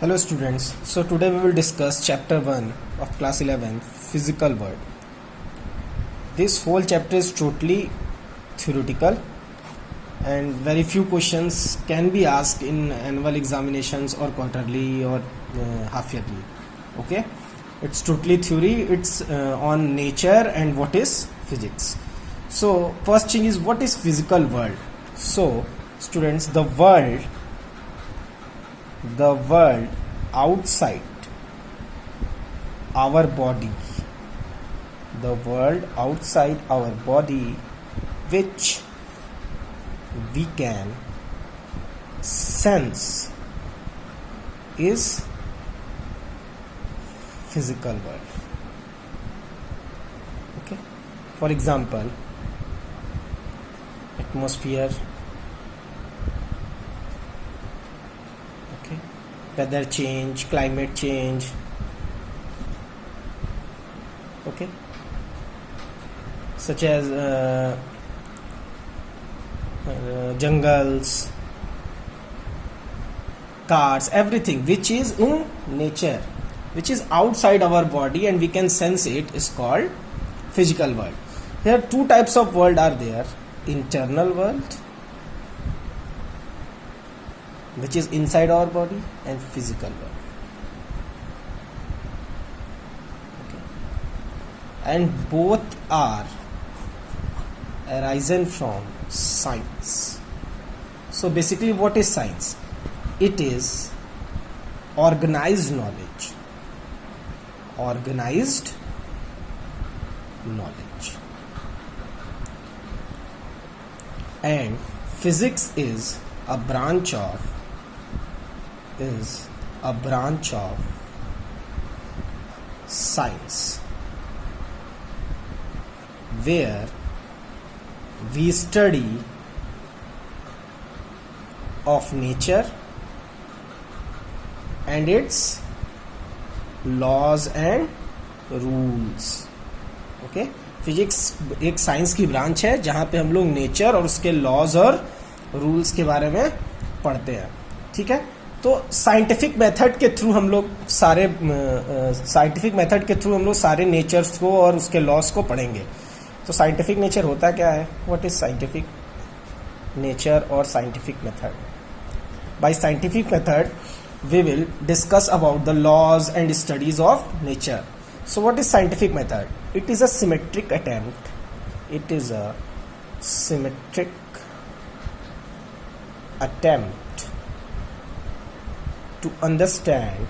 Hello students, so today we will discuss chapter 1 of class 11 physical world. This whole chapter is totally theoretical and very few questions can be asked in annual examinations or quarterly or half yearly. Okay, it's totally theory, it's on nature and what is physics. So first thing is, what is physical world? So students, the world outside our body, the world outside our body which we can sense is physical world. Okay, for example, atmosphere, weather change, climate change, okay, such as jungles, cars, everything which is in nature, which is outside our body and we can sense it, is called physical world. There are two types of world are there: internal world, which is inside our body, and physical world. Okay. And both are arisen from science. So basically, what is science? It is organized knowledge. Organized knowledge. And physics is a branch of science where we study of nature and its laws and rules. Okay, physics एक science की branch है जहां पे हम लोग nature और उसके laws और रूल्स के बारे में पढ़ते हैं. ठीक है, तो साइंटिफिक मेथड के थ्रू हम लोग सारे नेचर्स को और उसके लॉस को पढ़ेंगे. तो साइंटिफिक नेचर होता क्या है? व्हाट इज साइंटिफिक नेचर और scientific method? Bye scientific method we will discuss about the laws and studies of nature. So what is scientific method? It is a symmetric attempt. It is a symmetric attempt to understand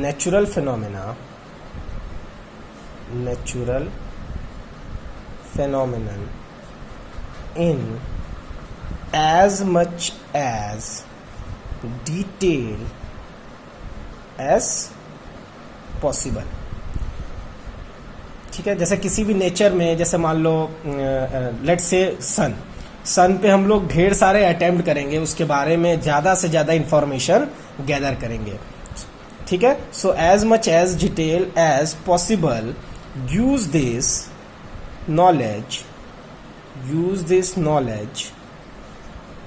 natural phenomenon in as much as detail as possible. ठीक है, जैसे किसी भी nature में, जैसे मान लो let's say सन पे हम लोग ढेर सारे अटेम्प्ट करेंगे, उसके बारे में ज़्यादा से ज़्यादा इंफॉर्मेशन गैदर करेंगे. ठीक है, so as much as detail as possible use this knowledge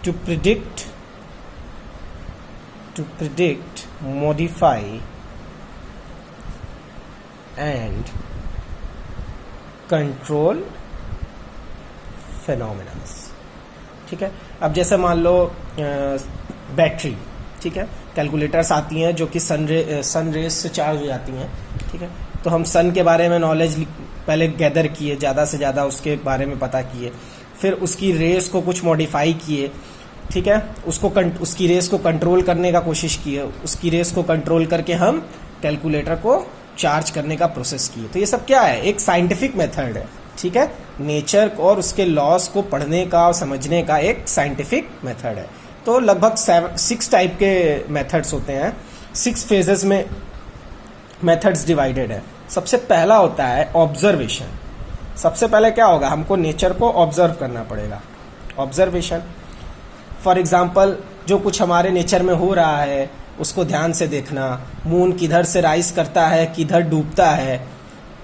to predict, modify and control phenomena. ठीक है, अब जैसे मान लो बैटरी, ठीक है, कैलकुलेटर्स आती हैं जो कि सन रेज से चार्ज हो जाती हैं. ठीक है, तो हम सन के बारे में नॉलेज पहले गैदर किए, ज़्यादा से ज़्यादा उसके बारे में पता किए, फिर उसकी रेस को कुछ मॉडिफाई किए. ठीक है, उसकी रेस को कंट्रोल करने का कोशिश किए, उसकी रेस को कंट्रोल करके हम कैलकुलेटर को चार्ज करने का प्रोसेस किए. तो ये सब क्या है? एक साइंटिफिक मेथड है. ठीक है, नेचर और उसके लॉस को पढ़ने का और समझने का एक साइंटिफिक मेथड है. तो लगभग 6 टाइप के मेथड्स होते हैं. 6 फेजेस में मेथड्स डिवाइडेड है. सबसे पहला होता है ऑब्जर्वेशन. सबसे पहले क्या होगा? हमको नेचर को ऑब्जर्व करना पड़ेगा. ऑब्जर्वेशन, फॉर एग्जाम्पल, जो कुछ हमारे नेचर में हो रहा है उसको ध्यान से देखना. मून किधर से राइज करता है, किधर डूबता है,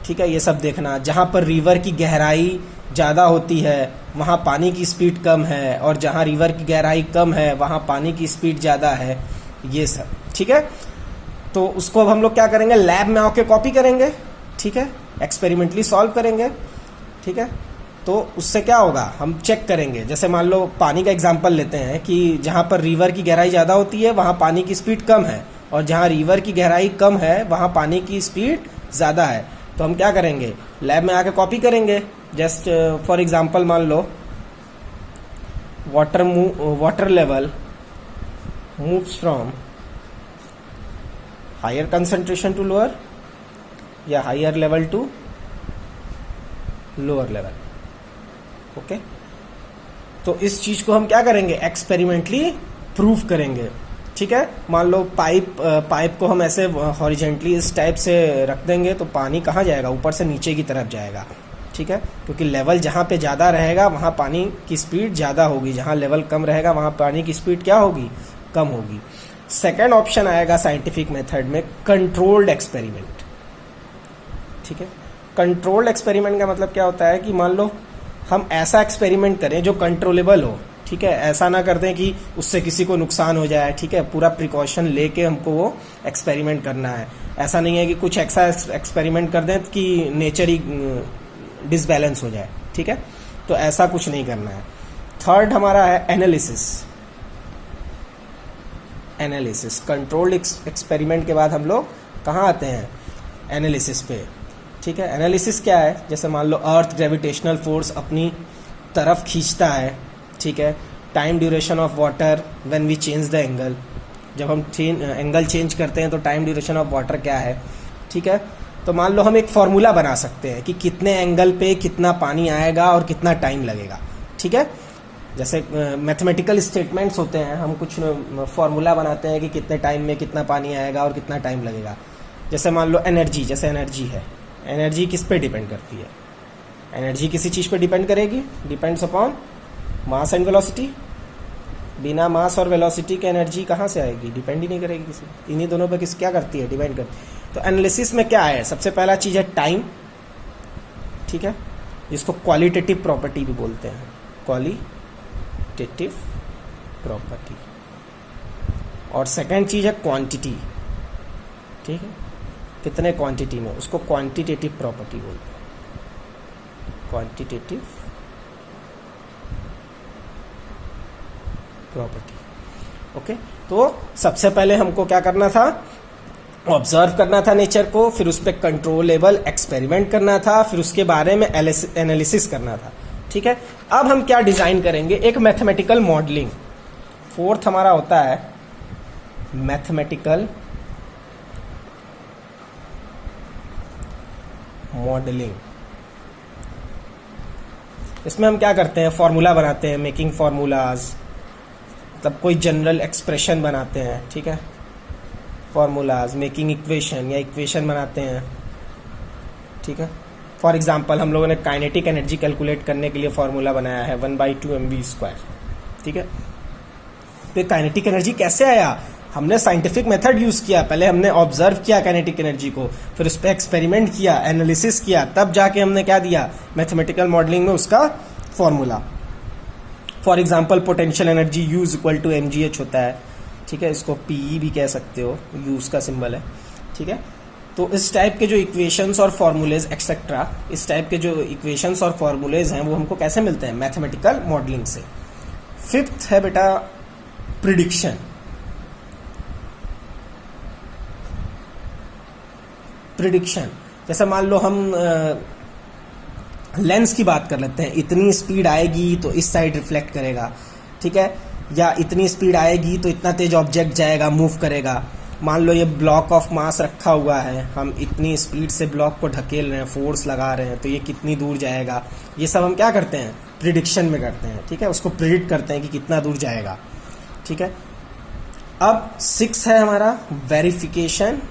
ठीक है, ये सब देखना. जहाँ पर रिवर की गहराई ज़्यादा होती है वहाँ पानी की स्पीड कम है, और जहाँ रिवर की गहराई कम है वहाँ पानी की स्पीड ज़्यादा है, ये सब। ठीक है, तो उसको अब हम लोग क्या करेंगे, लैब में आके कॉपी करेंगे। ठीक है, एक्सपेरिमेंटली सॉल्व करेंगे। ठीक है, तो उससे क्या होगा, हम चेक करेंगे। जैसे मान लो पानी का एग्जांपल लेते हैं कि जहाँ पर रिवर की गहराई ज़्यादा होती है वहाँ पानी की स्पीड कम है, और जहाँ रिवर की गहराई कम है वहाँ पानी की स्पीड ज़्यादा है। तो हम क्या करेंगे, लैब में आके कॉपी करेंगे। जस्ट फॉर एग्जांपल मान लो water level moves from higher concentration to lower, या higher level to lower level. Okay, तो इस चीज को हम क्या करेंगे, एक्सपेरिमेंटली प्रूव करेंगे। ठीक है, मान लो पाइप को हम ऐसे हॉरिजेंटली इस टाइप से रख देंगे तो पानी कहाँ जाएगा, ऊपर से नीचे की तरफ जाएगा। ठीक है, क्योंकि लेवल जहाँ पे ज़्यादा रहेगा वहाँ पानी की स्पीड ज़्यादा होगी, जहाँ लेवल कम रहेगा वहाँ पानी की स्पीड क्या होगी, कम होगी। सेकेंड ऑप्शन आएगा साइंटिफिक मेथड में, कंट्रोल्ड एक्सपेरिमेंट। ठीक है, कंट्रोल्ड एक्सपेरिमेंट का मतलब क्या होता है कि मान लो हम ऐसा एक्सपेरिमेंट करें जो कंट्रोलेबल हो। ठीक है, ऐसा ना कर दें कि उससे किसी को नुकसान हो जाए। ठीक है, पूरा प्रिकॉशन लेके हमको वो एक्सपेरिमेंट करना है। ऐसा नहीं है कि कुछ ऐसा एक्सपेरिमेंट कर दें कि नेचर ही डिसबैलेंस हो जाए। ठीक है, तो ऐसा कुछ नहीं करना है। थर्ड हमारा है एनालिसिस। एनालिसिस, कंट्रोल्ड एक्सपेरिमेंट के बाद हम लोग कहाँ आते हैं, एनालिसिस पे। ठीक है, एनालिसिस क्या है, जैसे मान लो अर्थ ग्रेविटेशनल फोर्स अपनी तरफ खींचता है। ठीक है, time duration of water when we change the angle, जब हम एंगल चेंज करते हैं तो टाइम ड्यूरेशन ऑफ वाटर क्या है। ठीक है, तो मान लो हम एक फॉर्मूला बना सकते हैं कि कितने एंगल पे कितना पानी आएगा और कितना टाइम लगेगा। ठीक है, जैसे मैथमेटिकल स्टेटमेंट्स होते हैं, हम कुछ फॉर्मूला बनाते हैं कि कितने टाइम में कितना पानी आएगा और कितना टाइम लगेगा। जैसे मान लो एनर्जी, जैसे एनर्जी है, एनर्जी किस पे डिपेंड करती है, एनर्जी किसी चीज़ पे डिपेंड करेगी, depends upon mass and velocity. बिना मास और वेलोसिटी के एनर्जी कहाँ से आएगी, डिपेंड ही नहीं करेगी किसी, इन्हीं दोनों पे किस क्या करती है, डिपेंड करती है। तो एनालिसिस में क्या है, सबसे पहला चीज़ है टाइम। ठीक है, जिसको क्वालिटेटिव प्रॉपर्टी भी बोलते हैं, क्वालिटेटिव प्रॉपर्टी। और सेकंड चीज़ है क्वांटिटी। ठीक है, कितने क्वांटिटी में, उसको क्वांटिटेटिव प्रॉपर्टी बोलते हैं, क्वांटिटेटिव प्रॉपर्टी। ओके, तो सबसे पहले हमको क्या करना था, ऑब्जर्व करना था नेचर को, फिर उस पर कंट्रोलेबल एक्सपेरिमेंट करना था, फिर उसके बारे में एनालिसिस करना था। ठीक है, अब हम क्या डिजाइन करेंगे, एक मैथमेटिकल मॉडलिंग। फोर्थ हमारा होता है मैथमेटिकल मॉडलिंग। इसमें हम क्या करते हैं, फॉर्मूला बनाते हैं, मेकिंग फॉर्मूलाज, मतलब कोई जनरल एक्सप्रेशन बनाते हैं। ठीक है, फॉर्मूलाज, मेकिंग इक्वेशन या इक्वेशन बनाते हैं। ठीक है, फॉर एग्जांपल हम लोगों ने काइनेटिक एनर्जी कैलकुलेट करने के लिए फॉर्मूला बनाया है 1/2 mv²। ठीक है, तो काइनेटिक एनर्जी कैसे आया, हमने साइंटिफिक मेथड यूज किया, पहले हमने ऑब्जर्व किया काइनेटिक एनर्जी को, फिर उस पर एक्सपेरिमेंट किया, एनालिसिस किया, तब जाके हमने क्या दिया, मैथमेटिकल मॉडलिंग में उसका formula. For example potential energy U = mgh होता है। ठीक है, इसको PE भी कह सकते हो, यूज का सिंबल है। ठीक है, तो इस टाइप के जो इक्वेशंस और फॉर्मूलेज एक्सेट्रा, इस टाइप के जो इक्वेशंस और फॉर्मूलेज हैं वो हमको कैसे मिलते हैं, मैथमेटिकल मॉडलिंग से। फिफ्थ है बेटा प्रिडिक्शन। प्रिडिक्शन, जैसे मान लो हम लेंस की बात कर लेते हैं, इतनी स्पीड आएगी तो इस साइड रिफ्लेक्ट करेगा। ठीक है, या इतनी स्पीड आएगी तो इतना तेज ऑब्जेक्ट जाएगा, मूव करेगा। मान लो ये ब्लॉक ऑफ मास रखा हुआ है, हम इतनी स्पीड से ब्लॉक को ढकेल रहे हैं, फोर्स लगा रहे हैं, तो ये कितनी दूर जाएगा, ये सब हम क्या करते हैं, प्रिडिक्शन में करते हैं। ठीक है, उसको प्रिडिक्ट करते हैं कि कितना दूर जाएगा। ठीक है, अब 6 है हमारा वेरिफिकेशन।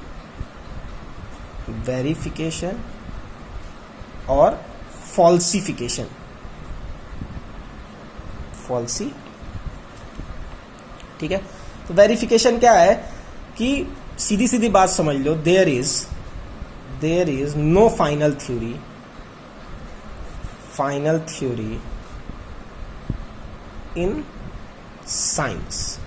वेरिफिकेशन और फॉल्सिफिकेशन। फॉल्सी, ठीक है, तो वेरिफिकेशन क्या है कि सीधी सीधी बात समझ लो, there is no final theory final theory in science.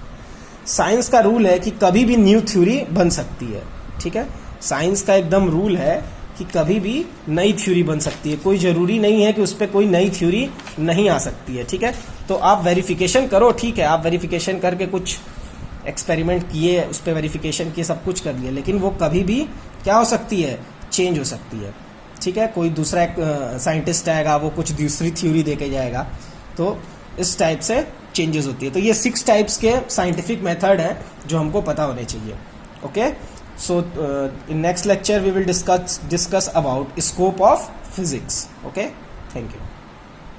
Science का रूल है कि कभी भी न्यू थ्योरी बन सकती है, ठीक है। साइंस का एकदम रूल है कि कभी भी नई थ्योरी बन सकती है, कोई जरूरी नहीं है कि उस पर कोई नई थ्योरी नहीं आ सकती है, ठीक है। तो आप वेरिफिकेशन करो, ठीक है, आप वेरिफिकेशन करके कुछ एक्सपेरिमेंट किए, उस पर वेरिफिकेशन किए, सब कुछ कर लिया, लेकिन वो कभी भी क्या हो सकती है, चेंज हो सकती है, ठीक है। कोई दूसरा एक साइंटिस्ट आएगा, वो कुछ दूसरी थ्योरी दे के जाएगा, तो इस टाइप से चेंजेस होती है। तो ये 6 टाइप्स के साइंटिफिक मेथड हैं जो हमको पता होने चाहिए। Okay, so in next lecture we will discuss about scope of physics. Okay, thank you.